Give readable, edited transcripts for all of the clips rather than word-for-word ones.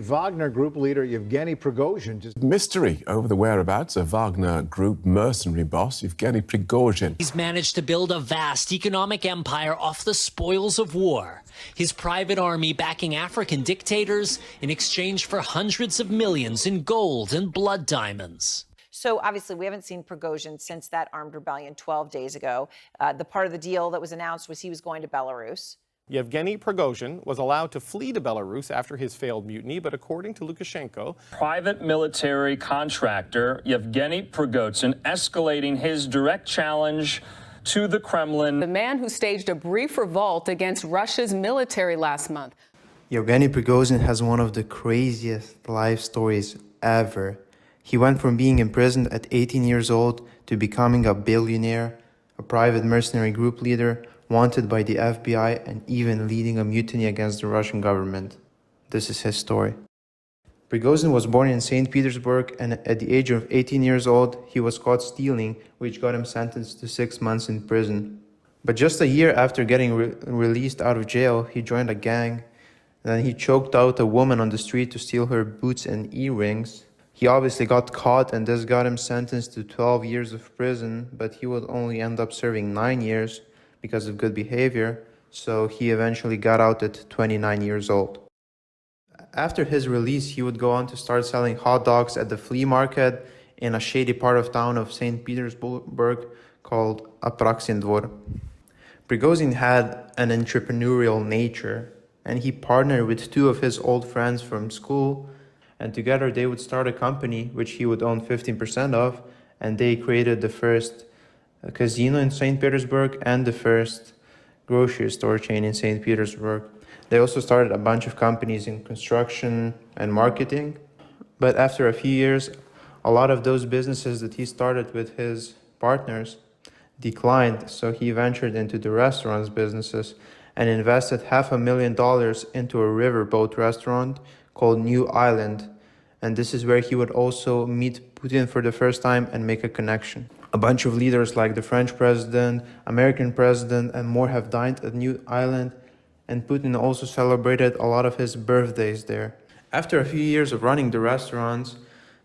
Wagner Group leader Yevgeny Prigozhin just mystery over the whereabouts of Wagner Group mercenary boss Yevgeny Prigozhin. He's managed to build a vast economic empire off the spoils of war. His private army backing African dictators in exchange for hundreds of millions in gold and blood diamonds. So obviously, we haven't seen Prigozhin since that armed rebellion 12 days ago. The part of the deal that was announced was he was going to Belarus. Yevgeny Prigozhin was allowed to flee to Belarus after his failed mutiny, but according to Lukashenko, private military contractor Yevgeny Prigozhin escalating his direct challenge to the Kremlin. The man who staged a brief revolt against Russia's military last month. Yevgeny Prigozhin has one of the craziest life stories ever. He went from being imprisoned at 18 years old to becoming a billionaire, a private mercenary group leader, wanted by the FBI, and even leading a mutiny against the Russian government. This is his story. Prigozhin was born in St. Petersburg, and at the age of 18 years old, he was caught stealing, which got him sentenced to 6 months in prison. But just a year after getting released out of jail, he joined a gang. Then he choked out a woman on the street to steal her boots and earrings. He obviously got caught, and this got him sentenced to 12 years of prison, but he would only end up serving 9 years because of good behavior, so he eventually got out at 29 years old. After his release, he would go on to start selling hot dogs at the flea market in a shady part of town of St. Petersburg called Apraksin Dvor. Prigozhin had an entrepreneurial nature, and he partnered with two of his old friends from school, and together they would start a company which he would own 15% of, and they created the first casino in St. Petersburg and the first grocery store chain in St. Petersburg. They also started a bunch of companies in construction and marketing. But after a few years, a lot of those businesses that he started with his partners declined, so he ventured into the restaurants businesses and invested $500,000 into a riverboat restaurant called New Island. And this is where he would also meet Putin for the first time and make a connection. A bunch of leaders like the French president, American president, and more have dined at New Island, and Putin also celebrated a lot of his birthdays there. After a few years of running the restaurants,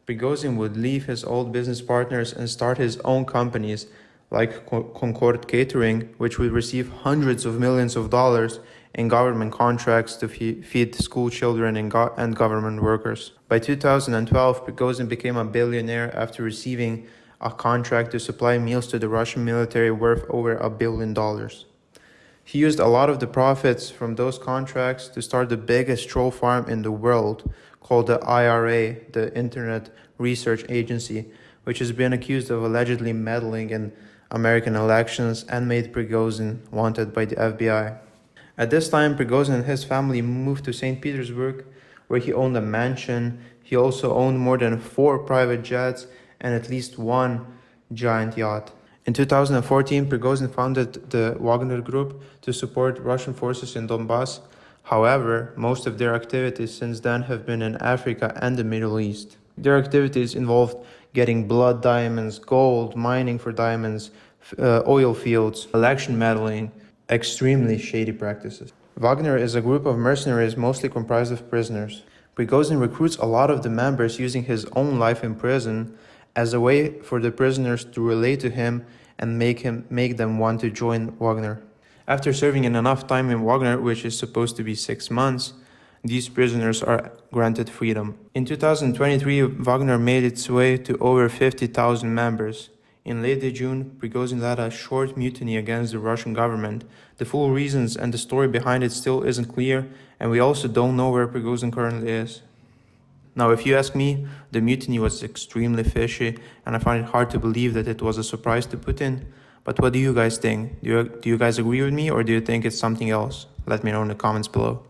Prigozhin would leave his old business partners and start his own companies like Concord Catering, which would receive hundreds of millions of dollars in government contracts to feed school children and government workers. By 2012, Prigozhin became a billionaire after receiving a contract to supply meals to the Russian military worth over $1 billion. He used a lot of the profits from those contracts to start the biggest troll farm in the world, called the IRA, the Internet Research Agency, which has been accused of allegedly meddling in American elections and made Prigozhin wanted by the FBI. At this time, Prigozhin and his family moved to St. Petersburg, where he owned a mansion. He also owned more than 4 private jets and at least 1 giant yacht. In 2014, Prigozhin founded the Wagner Group to support Russian forces in Donbass. However, most of their activities since then have been in Africa and the Middle East. Their activities involved getting blood diamonds, gold, mining for diamonds, oil fields, election meddling, extremely shady practices. Wagner is a group of mercenaries mostly comprised of prisoners. Prigozhin recruits a lot of the members using his own life in prison as a way for the prisoners to relate to him and make them want to join Wagner. After serving enough time in Wagner, which is supposed to be 6 months, these prisoners are granted freedom. In 2023, Wagner made its way to over 50,000 members. In late June, Prigozhin led a short mutiny against the Russian government. The full reasons and the story behind it still isn't clear, and we also don't know where Prigozhin currently is. Now, if you ask me, the mutiny was extremely fishy, and I find it hard to believe that it was a surprise to Putin. But what do you guys think? Do you guys agree with me, or do you think it's something else? Let me know in the comments below.